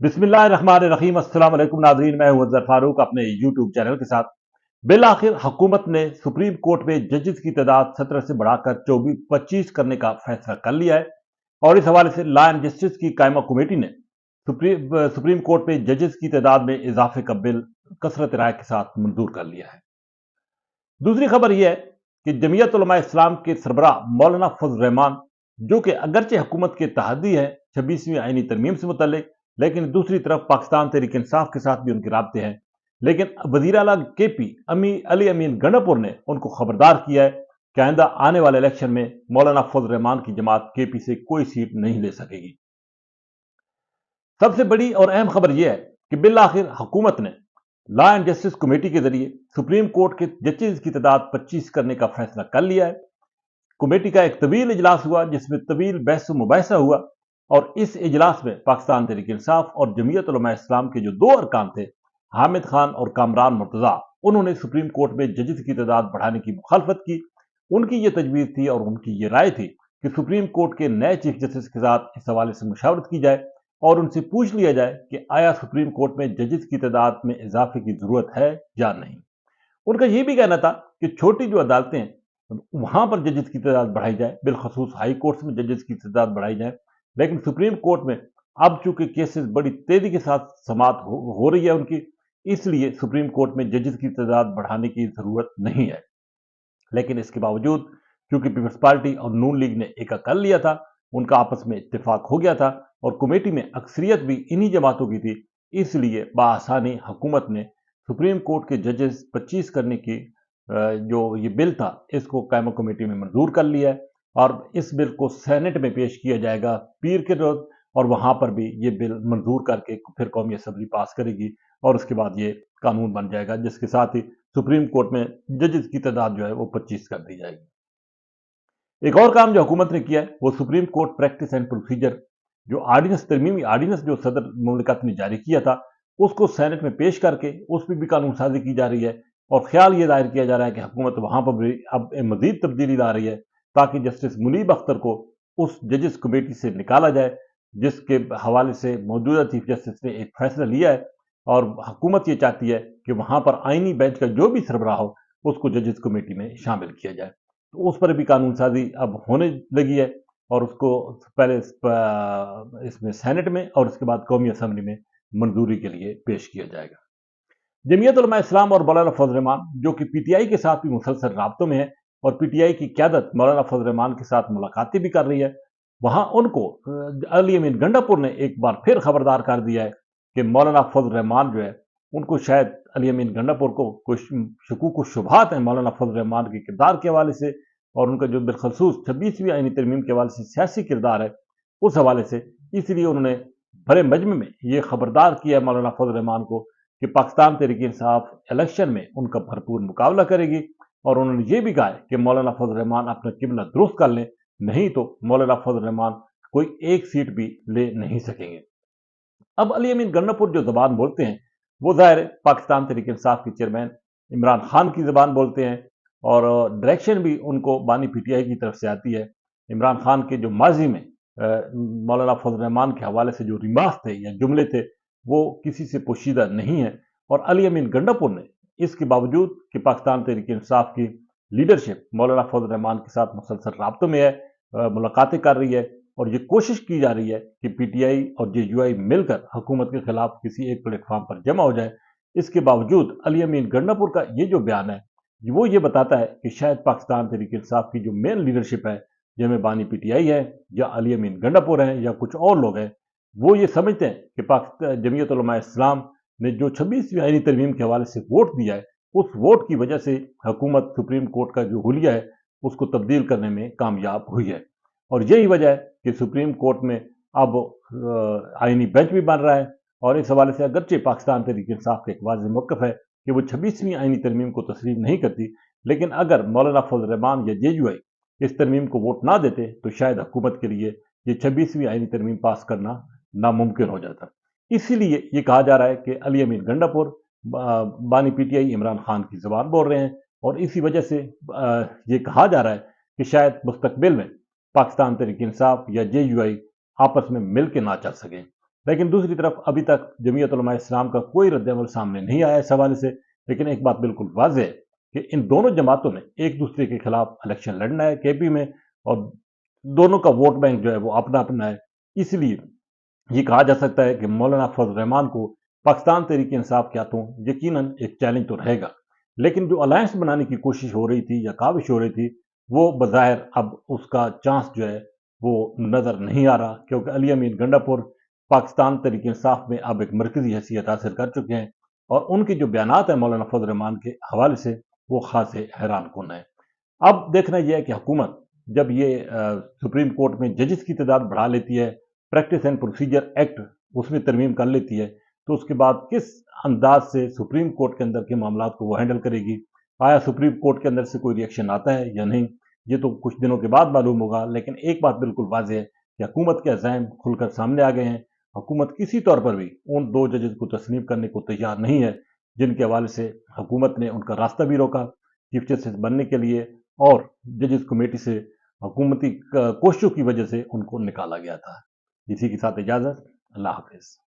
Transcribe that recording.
बिस्मिल्लाहिर्रहमानिर्रहीम। अस्सलाम वालेकुम नाज़रीन, मैं हूं अज़हर फारूक अपने यूट्यूब चैनल के साथ। बिल आखिर हुकूमत ने सुप्रीम कोर्ट में जजेस की तादाद 17 से बढ़ाकर 25 करने का फैसला कर लिया है और इस हवाले से लॉ एंड जस्टिस की कायमा कमेटी ने सुप्रीम कोर्ट में जजेस की तादाद में इजाफे का बिल कसरत राय के साथ मंजूर कर लिया है। दूसरी खबर यह है कि जमीयत उलमा इस्लाम के सरबराह मौलाना फजल रहमान, जो कि अगरचे हुकूमत के तहदी है 26वीं आईनी तरमीम से मुतल्लिक, लेकिन दूसरी तरफ पाकिस्तान तहरीक इंसाफ के साथ भी उनके राब्ते हैं, लेकिन वजीर आला के पी अली अमीन गंडापुर ने उनको खबरदार किया है कि आइंदा आने वाले इलेक्शन में मौलाना फजल रहमान की जमात के पी से कोई सीट नहीं ले सकेगी। सबसे बड़ी और अहम खबर यह है कि बिल आखिर हुकूमत ने लॉ एंड जस्टिस कमेटी के जरिए सुप्रीम कोर्ट के जजेस की तादाद 25 करने का फैसला कर लिया है। कमेटी का एक तवील इजलास हुआ जिसमें तवील बहस मुबाहिसा हुआ और इस इजलास में पाकिस्तान तहरीक इंसाफ और जमीयत उलमा इस्लाम के जो दो अरकान थे, हामिद खान और कामरान मुर्तजा, उन्होंने सुप्रीम कोर्ट में जजेस की तादाद बढ़ाने की मुखालफत की। उनकी ये तजवीज़ थी और उनकी ये राय थी कि सुप्रीम कोर्ट के नए चीफ जस्टिस के साथ इस हवाले से मुशावरत की जाए और उनसे पूछ लिया जाए कि आया सुप्रीम कोर्ट में जजेस की तादाद में इजाफे की जरूरत है या नहीं। उनका यह भी कहना था कि छोटी जो अदालतें हैं वहां पर जजेस की तादाद बढ़ाई जाए, बिलखसूस हाई कोर्ट्स में जजेस की तादाद बढ़ाई जाए, लेकिन सुप्रीम कोर्ट में अब चूंकि केसेस बड़ी तेजी के साथ समाप्त हो रही है उनकी, इसलिए सुप्रीम कोर्ट में जजेस की तादाद बढ़ाने की जरूरत नहीं है। लेकिन इसके बावजूद क्योंकि पीपल्स पार्टी और नून लीग ने एक कर लिया था, उनका आपस में इत्तेफाक हो गया था और कमेटी में अक्सरियत भी इन्हीं जमातों की थी, इसलिए बासानी हुकूमत ने सुप्रीम कोर्ट के जजेस 25 करने की जो ये बिल था इसको कायमा कमेटी में मंजूर कर लिया है और इस बिल को सेनेट में पेश किया जाएगा पीर के रोज और वहां पर भी ये बिल मंजूर करके फिर कौमी असम्बली पास करेगी और उसके बाद ये कानून बन जाएगा, जिसके साथ ही सुप्रीम कोर्ट में जजेस की तादाद जो है वो 25 कर दी जाएगी। एक और काम जो हुकूमत ने किया है वो supreme court practice and procedure जो आर्डिनेंस, तरमीमी आर्डिनेंस जो सदर मुमलिकत ने जारी किया था, उसको सेनेट में पेश करके उस पर भी कानून साजी की जा रही है और ख्याल ये जाहिर किया जा रहा है कि हुकूमत वहां पर भी अब मजीद तब्दीली ला रही है ताकि जस्टिस मुनीब अख्तर को उस जजेस कमेटी से निकाला जाए जिसके हवाले से मौजूदा चीफ जस्टिस ने एक फैसला लिया है और हुकूमत ये चाहती है कि वहां पर आईनी बेंच का जो भी सरबराह हो उसको जजेस कमेटी में शामिल किया जाए। तो उस पर भी कानून साजी अब होने लगी है और उसको पहले इसमें सेनेट में और उसके बाद कौमी असम्बली में मंजूरी के लिए पेश किया जाएगा। जमीयत उलमा इस्लाम और मौलाना फजल रहमान जो कि पीटीआई के साथ भी मुसलसल राब्तों में है और पीटीआई की क्यादत मौलाना फजल रहमान के साथ मुलाकातें भी कर रही है, वहां उनको अली अमीन गंडापुर ने एक बार फिर खबरदार कर दिया है कि मौलाना फजल रहमान जो है उनको शायद अली अमीन गंडापुर को कुछ शकूक शुबहात है मौलाना फजल रहमान के किरदार के हवाले से और उनका जो बिलखसूस 26वीं आईनी तरमीम के हवाले से सियासी किरदार है उस हवाले से, इसलिए उन्होंने बड़े मजमे में ये खबरदार किया मौलाना फजल रहमान को कि पाकिस्तान तहरीक इंसाफ इलेक्शन में उनका भरपूर मुकाबला करेगी और उन्होंने ये भी कहा कि मौलाना फजल रहमान अपना किबला दुरुस्त कर लें, नहीं तो मौलाना फजल रहमान कोई एक सीट भी ले नहीं सकेंगे। अब अली अमीन गन्नापुर जो जबान बोलते हैं वो जाहिर है पाकिस्तान तहरीक इंसाफ के चेयरमैन इमरान खान की जबान बोलते हैं और डायरेक्शन भी उनको बानी पीटीआई की तरफ से आती है। इमरान खान के जो माजी में मौलाना फजल रहमान के हवाले से जो रिमार्क्स थे या जुमले थे वो किसी से पोशीदा नहीं है और अली अमीन गंडापुर ने इसके बावजूद कि पाकिस्तान तहरीक इंसाफ की लीडरशिप मौलाना फजल रहमान के साथ मुसलसल राब्तों में है, मुलाकातें कर रही है और ये कोशिश की जा रही है कि पीटीआई और जेयूआई मिलकर हुकूमत के खिलाफ किसी एक प्लेटफॉर्म पर जमा हो जाए। इसके बावजूद अली अमीन गंडापुर का ये जो बयान है वो ये बताता है कि शायद पाकिस्तान तहरीक इंसाफ की जो मेन लीडरशिप है, जिनमें बानी पीटीआई है या अली अमीन गंडापुर है या कुछ और लोग हैं, वो ये समझते हैं कि पाकिस्तान जमीयत उलमा इस्लाम ने जो 26वीं आईनी तरमीम के हवाले से वोट दिया है उस वोट की वजह से हुकूमत सुप्रीम कोर्ट का जो हुलिया है उसको तब्दील करने में कामयाब हुई है और यही वजह है कि सुप्रीम कोर्ट में अब आईनी बेंच भी बन रहा है और इस हवाले से अगरचे पाकिस्तान तहरीक इंसाफ का एक वाज़ेह मौक़िफ़ है कि वो 26वीं आईनी तरमीम को तस्लीम नहीं करती, लेकिन अगर मौलाना फजल रहमान या जेयूआई इस तरमीम को वोट ना देते तो शायद हुकूमत के लिए ये 26वीं आईनी तरमीम पास करना नामुमकिन हो जाता। इसीलिए ये कहा जा रहा है कि अली अमीन गंडापुर बानी पीटीआई इमरान खान की जबान बोल रहे हैं और इसी वजह से ये कहा जा रहा है कि शायद मुस्तकबिल में पाकिस्तान तहरीक इंसाफ या जेयूआई आपस में मिल के ना चल सकें। لیکن دوسری طرف ابھی تک جمعیت علماء اسلام کا کوئی رد عمل سامنے نہیں آیا اس حوالے سے. لیکن ایک بات بالکل واضح ہے کہ ان دونوں جماعتوں نے ایک دوسرے کے خلاف الیکشن لڑنا ہے کے پی میں، اور دونوں کا ووٹ بینک جو ہے وہ اپنا اپنا ہے. اس لیے یہ کہا جا سکتا ہے کہ مولانا فضل الرحمان کو پاکستان تحریک انصاف کے ہاتھوں یقیناً ایک چیلنج تو رہے گا. لیکن جو الائنس بنانے کی کوشش ہو رہی تھی یا کاوش ہو رہی تھی، وہ بظاہر اب اس کا چانس جو ہے وہ نظر نہیں آ رہا، کیونکہ علی امین گنڈاپور پاکستان تحریک انصاف میں اب ایک مرکزی حیثیت حاصل کر چکے ہیں، اور ان کے جو بیانات ہیں مولانا فضل الرحمان کے حوالے سے وہ خاصے حیران کن ہیں. اب دیکھنا یہ ہے کہ حکومت جب یہ سپریم کورٹ میں ججز کی تعداد بڑھا لیتی ہے، پریکٹس اینڈ پروسیجر ایکٹ اس میں ترمیم کر لیتی ہے، تو اس کے بعد کس انداز سے سپریم کورٹ کے اندر کے معاملات کو وہ ہینڈل کرے گی. آیا سپریم کورٹ کے اندر سے کوئی ریئیکشن آتا ہے یا نہیں، یہ تو کچھ دنوں کے بعد معلوم ہوگا. لیکن ایک بات بالکل واضح ہے کہ حکومت کے عزائم کھل کر سامنے آ گئے ہیں. حکومت کسی طور پر بھی ان دو ججز کو تسلیم کرنے کو تیار نہیں ہے جن کے حوالے سے حکومت نے ان کا راستہ بھی روکا چیف جسٹس بننے کے لیے، اور ججز کمیٹی سے حکومتی کوششوں کی وجہ سے ان کو نکالا گیا تھا. اسی کے ساتھ اجازت. اللہ حافظ.